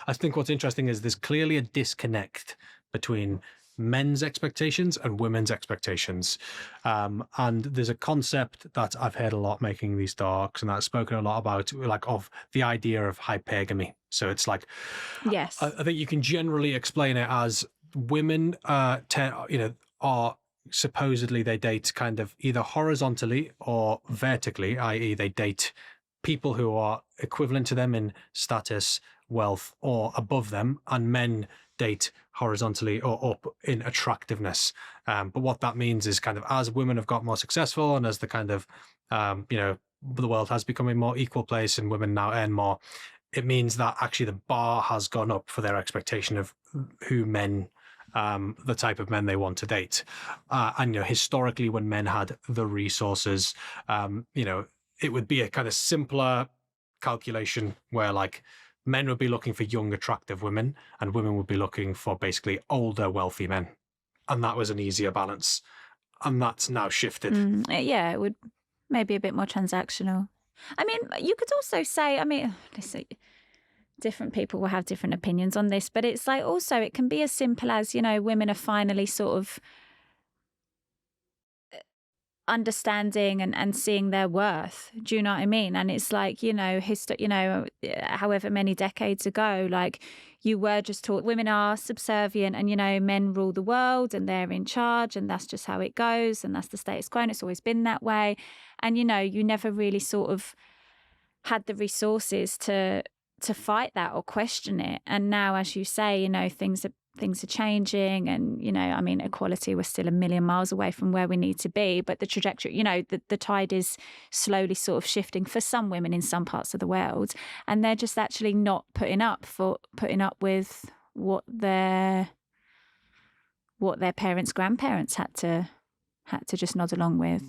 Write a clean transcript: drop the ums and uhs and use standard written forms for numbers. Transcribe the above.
I think what's interesting is there's clearly a disconnect between men's expectations and women's expectations. And there's a concept that I've heard a lot making these talks, and I've spoken a lot about, like, of the idea of hypergamy. So it's like, Yes. I think you can generally explain it as women, are supposedly they date kind of either horizontally or vertically, i.e., they date people who are equivalent to them in status, wealth, or above them, and men date horizontally or up in attractiveness. But what that means is kind of as women have got more successful and as the kind of, the world has become a more equal place and women now earn more, it means that actually the bar has gone up for their expectation of who men, the type of men they want to date. And, historically, when men had the resources, it would be a kind of simpler calculation where, like, men would be looking for young, attractive women, and women would be looking for basically older, wealthy men. And that was an easier balance. And that's now shifted. Yeah, it would maybe a bit more transactional. I mean, you could also say, listen, different people will have different opinions on this, but it's like also it can be as simple as, women are finally sort of understanding and seeing their worth. Do you know what I mean? And it's like, however many decades ago, like, you were just taught women are subservient and, men rule the world and they're in charge and that's just how it goes and that's the status quo and it's always been that way. And, you never really sort of had the resources to fight that or question it. And now, as you say, things are changing and, equality, we're still a million miles away from where we need to be. But the trajectory, the tide is slowly sort of shifting for some women in some parts of the world. And they're just actually not putting up with what their parents, grandparents had to just nod along with.